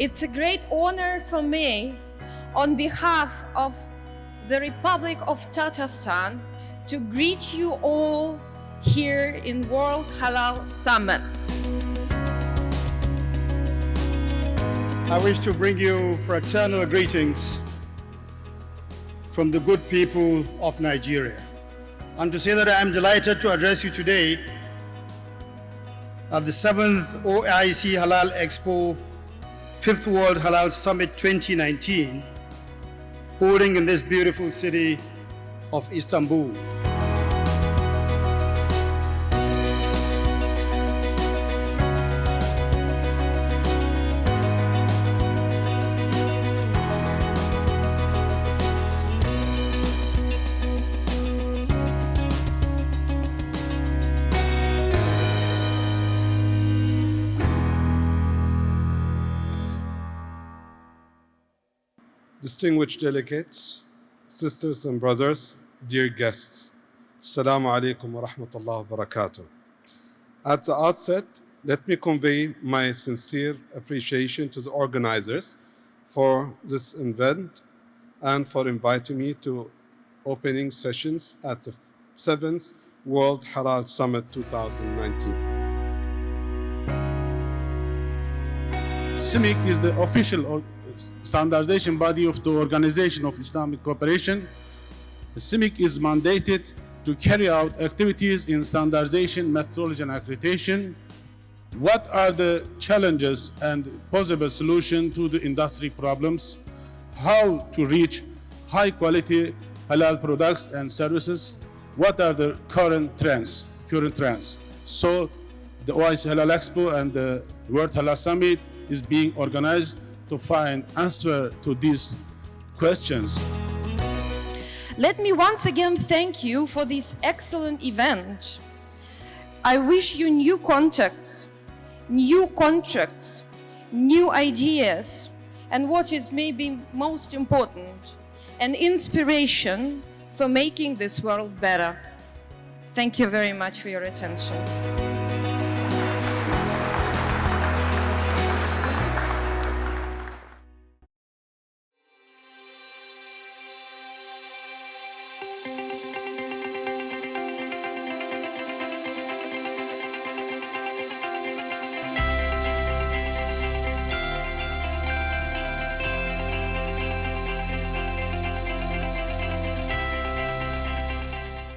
It's a great honor for me, on behalf of the Republic of Tatarstan, to greet you all here in World Halal Summit. I wish to bring you fraternal greetings from the good people of Nigeria, and to say that I am delighted to address you today at the 7th OIC Halal Expo 5th World Halal Summit 2019, holding in this beautiful city of Istanbul. Distinguished delegates, sisters and brothers, dear guests, Assalamu alaikum wa rahmatullahi wa barakatuh. At the outset, let me convey my sincere appreciation to the organizers for this event and for inviting me to opening sessions at the 7th World Halal Summit 2019. CIMIC is the official standardization body of the Organization of Islamic Cooperation. The CIMIC is mandated to carry out activities in standardization, methodology, and accreditation. What are the challenges and possible solutions to the industry problems? How to reach high-quality halal products and services? What are the current trends? So the OIC Halal Expo and the World Halal Summit is being organized to find answer to these questions. Let me once again thank you for this excellent event. I wish you new contacts, new contracts, new ideas, and what is maybe most important, an inspiration for making this world better. Thank you very much for your attention.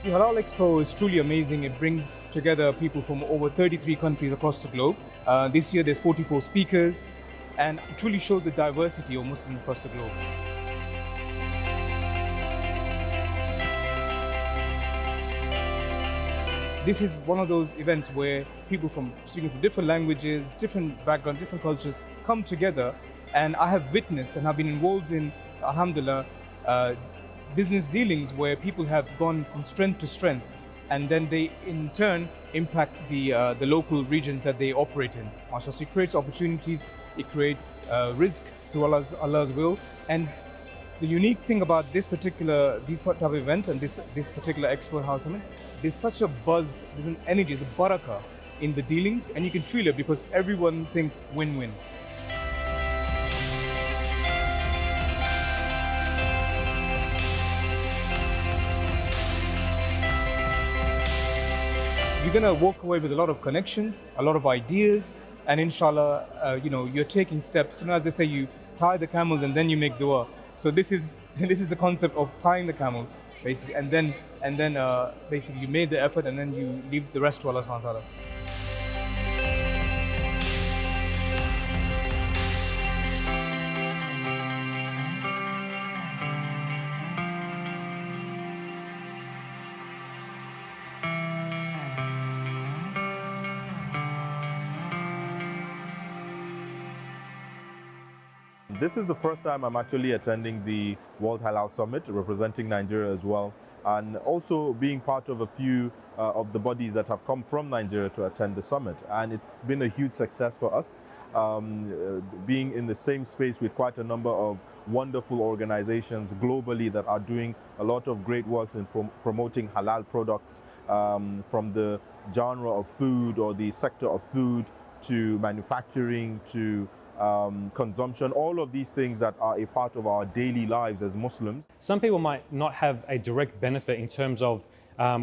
The Halal Expo is truly amazing. It brings together people from over 33 countries across the globe. This year there's 44 speakers, and it truly shows the diversity of Muslims across the globe. This is one of those events where people from speaking from different languages, different backgrounds, different cultures come together, and I have witnessed and have been involved in, alhamdulillah, business dealings where people have gone from strength to strength, and then they in turn impact the local regions that they operate in. So it creates opportunities, it creates risk to Allah's will. And the unique thing about these type of events and this particular Expo Halal Summit, there's such a buzz, there's an energy, there's a barakah in the dealings, and you can feel it because everyone thinks win-win. You're gonna walk away with a lot of connections, a lot of ideas, and inshallah, you're taking steps. As they say, you tie the camels and then you make dua. So this is the concept of tying the camel, basically, and then basically you made the effort and then you leave the rest to Allah subhanahu wa ta'ala. This is the first time I'm actually attending the World Halal Summit, representing Nigeria as well, and also being part of a few of the bodies that have come from Nigeria to attend the summit. And it's been a huge success for us, being in the same space with quite a number of wonderful organizations globally that are doing a lot of great works in promoting halal products, from the genre of food or the sector of food to manufacturing to consumption, all of these things that are a part of our daily lives as Muslims. Some people might not have a direct benefit in terms of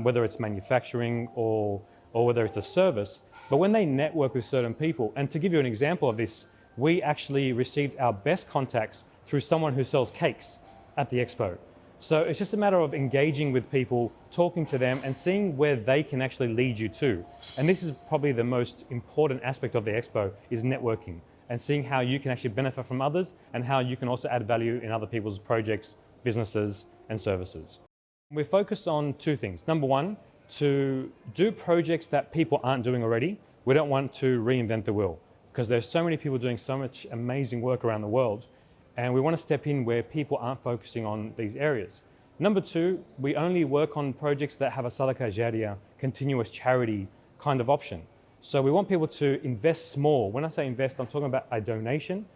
whether it's manufacturing or whether it's a service, but when they network with certain people, and to give you an example of this, we actually received our best contacts through someone who sells cakes at the expo. So it's just a matter of engaging with people, talking to them and seeing where they can actually lead you to. And this is probably the most important aspect of the expo, is networking and seeing how you can actually benefit from others and how you can also add value in other people's projects, businesses and services. We're focused on two things. Number one, to do projects that people aren't doing already. We don't want to reinvent the wheel because there's so many people doing so much amazing work around the world, and we want to step in where people aren't focusing on these areas. Number two, we only work on projects that have a sadaqah jariyah, continuous charity kind of option. So we want people to invest small. When I say invest, I'm talking about a donation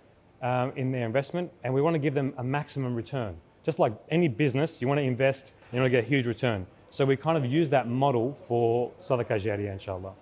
in their investment, and we want to give them a maximum return. Just like any business, you want to invest, you want to get a huge return. So we kind of use that model for sadaqah jariyah, inshallah.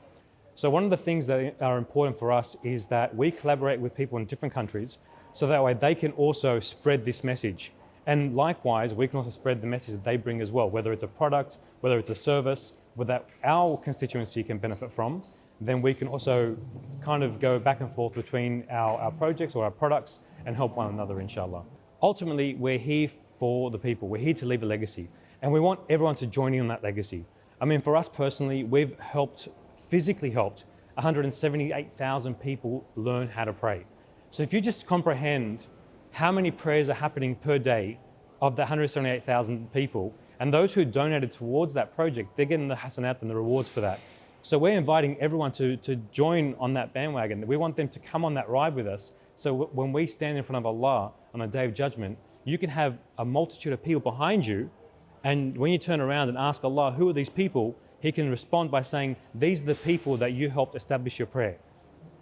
So one of the things that are important for us is that we collaborate with people in different countries, so that way they can also spread this message. And likewise, we can also spread the message that they bring as well, whether it's a product, whether it's a service, whether our constituency can benefit from, then we can also kind of go back and forth between our projects or our products and help one another, inshallah. Ultimately, we're here for the people. We're here to leave a legacy, and we want everyone to join in on that legacy. I mean, for us personally, we've physically helped 178,000 people learn how to pray. So if you just comprehend how many prayers are happening per day of the 178,000 people, and those who donated towards that project, they're getting the hasanat and the rewards for that. So we're inviting everyone to join on that bandwagon. We want them to come on that ride with us. So when we stand in front of Allah on a day of judgment, you can have a multitude of people behind you, and when you turn around and ask Allah, who are these people? He can respond by saying, these are the people that you helped establish your prayer.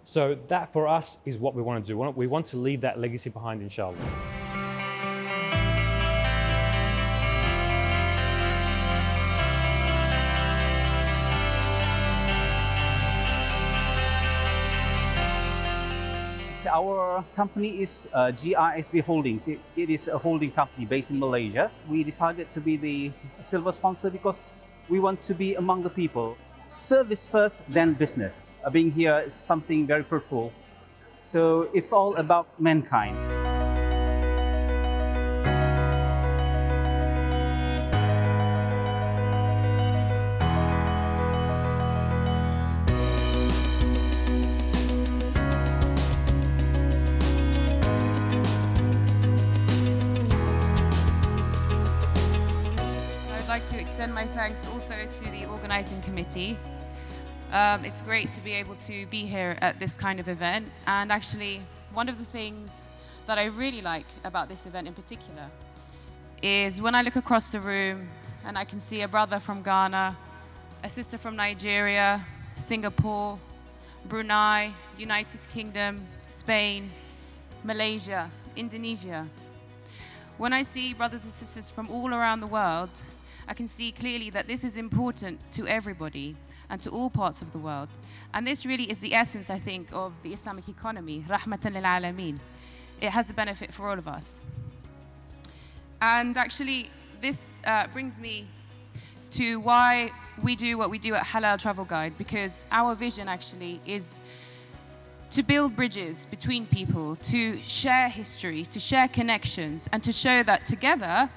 So that for us is what we want to do. We want to leave that legacy behind, inshallah. Our company is GRSB Holdings. It is a holding company based in Malaysia. We decided to be the silver sponsor because we want to be among the people. Service first, then business. Being here is something very fruitful. So it's all about mankind. I'd like to extend my thanks also to the organizing committee. It's great to be able to be here at this kind of event, and actually one of the things that I really like about this event in particular is when I look across the room and I can see a brother from Ghana, a sister from Nigeria, Singapore, Brunei, United Kingdom, Spain, Malaysia, Indonesia. When I see brothers and sisters from all around the world, I can see clearly that this is important to everybody and to all parts of the world. And this really is the essence, I think, of the Islamic economy, rahmatan lil alameen. It has a benefit for all of us. And actually, this brings me to why we do what we do at Halal Travel Guide, because our vision actually is to build bridges between people, to share histories, to share connections, and to show that together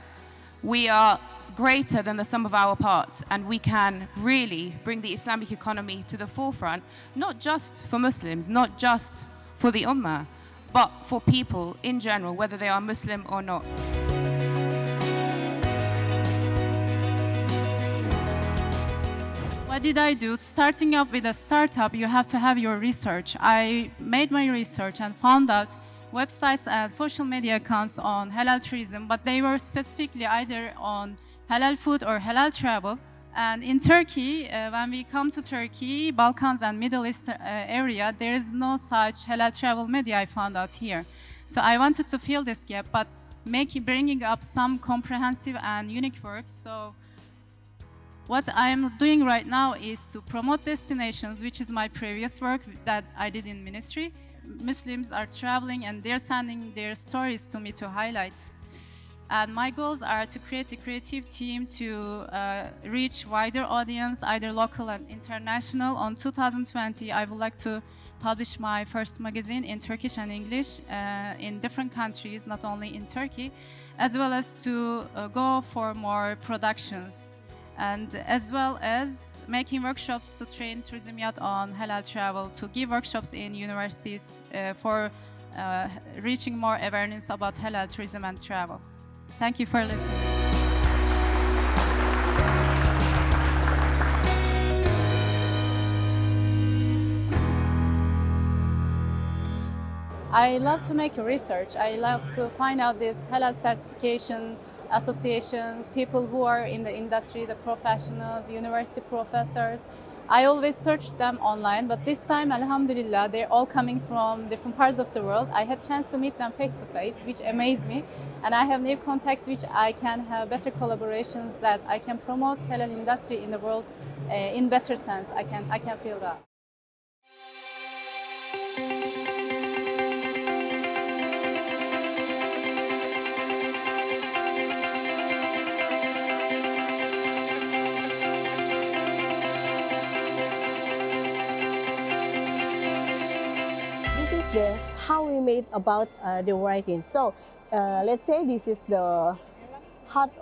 we are greater than the sum of our parts, and we can really bring the Islamic economy to the forefront, not just for Muslims, not just for the Ummah, but for people in general, whether they are Muslim or not. What did I do? Starting up with a startup, you have to have your research. I made my research and found out websites and social media accounts on halal tourism, but they were specifically either on halal food or halal travel. And in Turkey, when we come to Turkey, Balkans and Middle East area, there is no such halal travel media I found out here. So I wanted to fill this gap, but bringing up some comprehensive and unique works. So what I'm doing right now is to promote destinations, which is my previous work that I did in ministry. Muslims are traveling and they're sending their stories to me to highlight. And my goals are to create a creative team to reach wider audience, either local and international. On 2020, I would like to publish my first magazine in Turkish and English in different countries, not only in Turkey, as well as to go for more productions, and as well as making workshops to train tourism yacht on halal travel, to give workshops in universities for reaching more awareness about halal tourism and travel. Thank you for listening. I love to make research. I love to find out these halal certification associations, people who are in the industry, the professionals, university professors. I always search them online, but this time, alhamdulillah, they're all coming from different parts of the world. I had a chance to meet them face to face, which amazed me. And I have new contacts which I can have better collaborations that I can promote halal industry in the world in better sense. I can feel that. How we made about the writing. So let's say this is the hot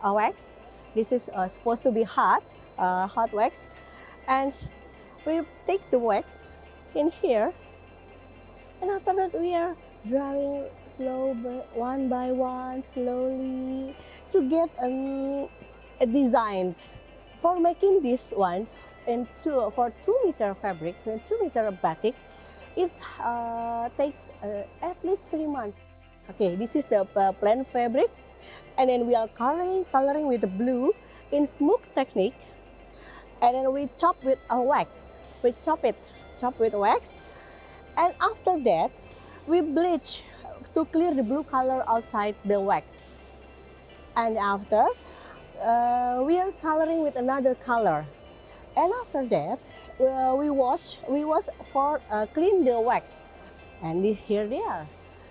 wax. This is supposed to be hot wax, and we take the wax in here, and after that we are drawing one by one, slowly, to get designs. For making this one, and for 2 meter fabric and 2 meter batik, it takes at least 3 months. Okay, this is the plain fabric, and then we are coloring with the blue in smoke technique, and then we chop with a wax. We chop with wax, and after that we bleach to clear the blue color outside the wax, and after we are coloring with another color. And after that, we wash for clean the wax, and here they are.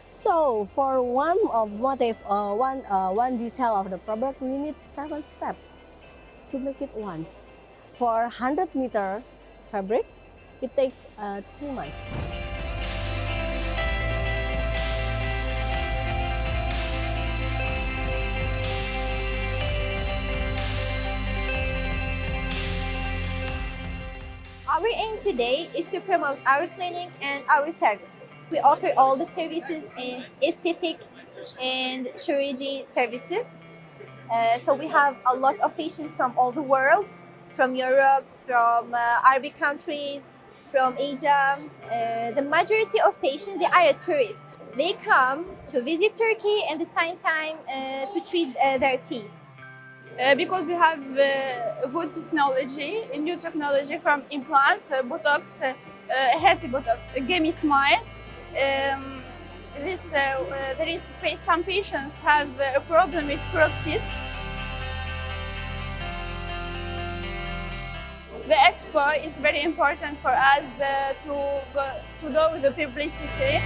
So for one motif, one detail of the product, we need 7 steps to make it one. For 100 meters fabric, it takes 3 months. Our aim today is to promote our clinic and our services. We offer all the services in aesthetic and chirurgy services. So we have a lot of patients from all the world, from Europe, from Arabic countries, from Asia. The majority of patients, they are tourists. They come to visit Turkey and at the same time to treat their teeth. Because we have a good technology, a new technology from implants, Botox, healthy Botox, Gimme Smile. Some patients have a problem with paroxysm. The expo is very important for us to do with the publicity.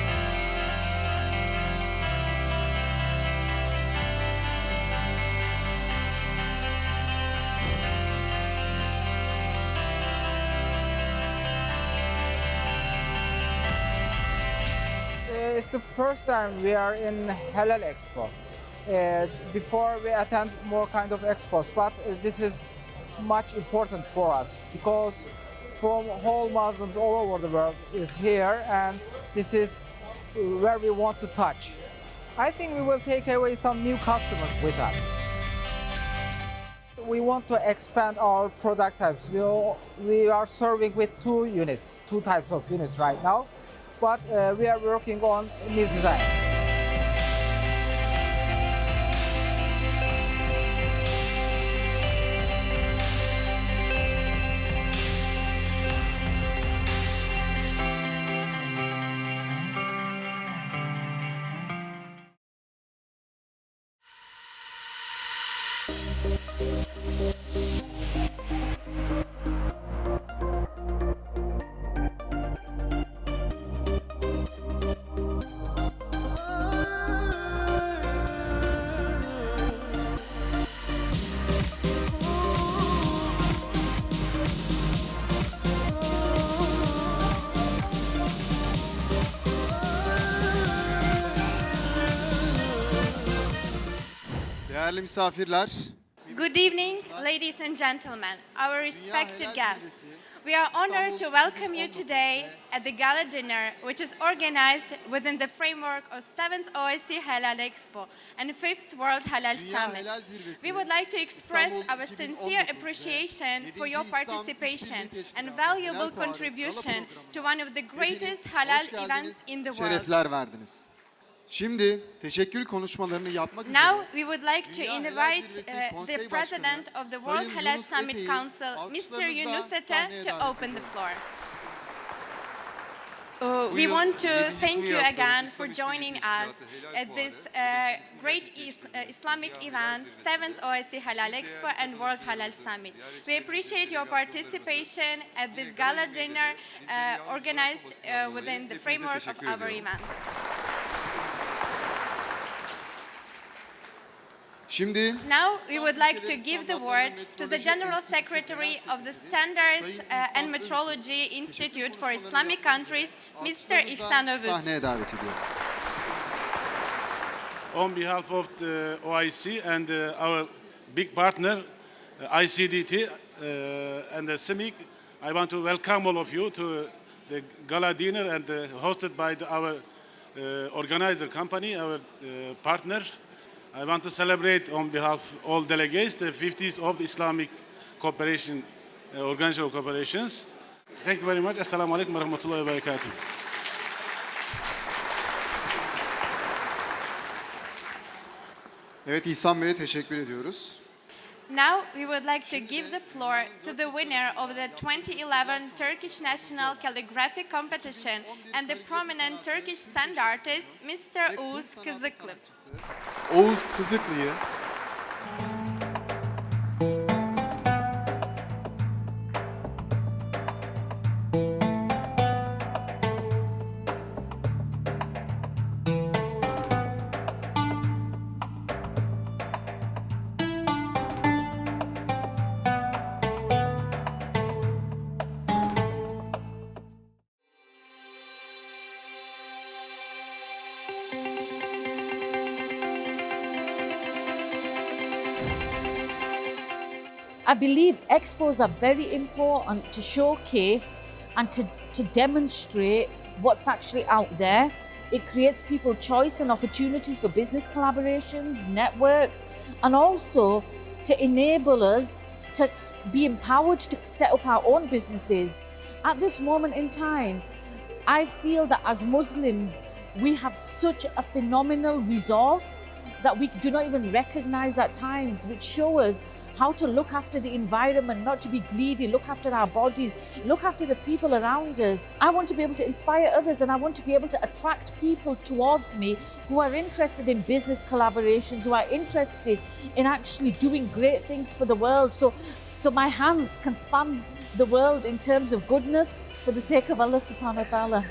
It's the first time we are in Halal Expo. Before we attend more kind of expos, but this is much important for us because from whole Muslims all over the world is here, and this is where we want to touch. I think we will take away some new customers with us. We want to expand our product types. We are serving with 2 types of units right now, but we are working on new designs. Değerli misafirler, Good evening, ladies and gentlemen, our respected guests. We are honored to welcome you today at the gala dinner, which is organized within the framework of 7th OIC Halal Expo and 5th World Halal Summit. We would like to express our sincere appreciation for your participation and valuable contribution to one of the greatest halal events in the world. şerefler verdiniz. Şimdi teşekkür konuşmalarını yapmak üzere Now we would like to invite the President of the World Halal Summit Council, Mr. Yunus Ete, to open the floor. We want to thank you again for joining us at this great Islamic event, 7th OIC Halal Expo and World Halal Summit. We appreciate your participation at this gala dinner organized within the framework of our events. Şimdi Now we would like to give the word to the General Secretary of the Standards and Metrology Institute for Islamic Countries, Mr. İhsan Övüt. sahneye davet ediyorum. On behalf of the OIC and our big partner, ICDT and the CIMIC, I want to welcome all of you to the gala dinner and hosted by our organizer company, our partner. I want to celebrate on behalf of all delegates the 50th of the Islamic Cooperation, Organization of Cooperations. Thank you very much. Assalamu alaikum wa rahmatullahi wa barakatuh. Evet, İhsan Bey'e teşekkür ediyoruz. Now we would like to give the floor to the winner of the 2011 Turkish National Calligraphy Competition and the prominent Turkish sand artist, Mr. Oğuz Kızıklı. Oğuz Kızıklı'yı I believe expos are very important to showcase and to demonstrate what's actually out there. It creates people choice and opportunities for business collaborations, networks, and also to enable us to be empowered to set up our own businesses. At this moment in time, I feel that as Muslims, we have such a phenomenal resource that we do not even recognize at times, which show us how to look after the environment, not to be greedy, look after our bodies, look after the people around us. I want to be able to inspire others, and I want to be able to attract people towards me who are interested in business collaborations, who are interested in actually doing great things for the world. So my hands can span the world in terms of goodness for the sake of Allah subhanahu wa ta'ala.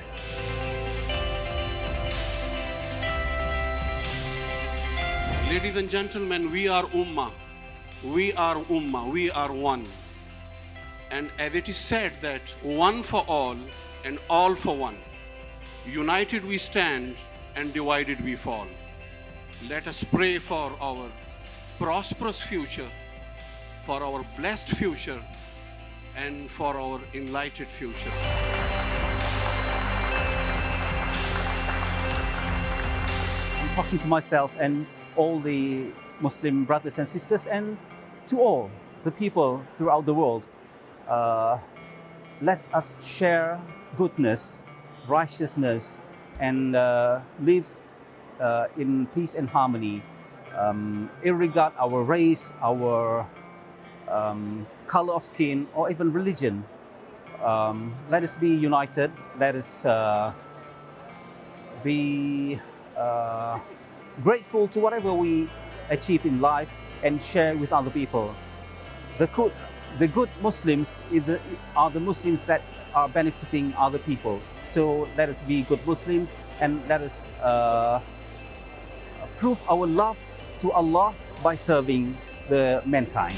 Ladies and gentlemen, we are Ummah. We are Ummah, we are one. And as it is said that one for all and all for one. United we stand and divided we fall. Let us pray for our prosperous future, for our blessed future, and for our enlightened future. I'm talking to myself and all the Muslim brothers and sisters, and to all the people throughout the world. Let us share goodness, righteousness, and live in peace and harmony, irregard our race, our color of skin, or even religion. Let us be united. Let us be grateful to whatever we achieve in life and share with other people. The good Muslims are the Muslims that are benefiting other people. So let us be good Muslims, and let us prove our love to Allah by serving the mankind.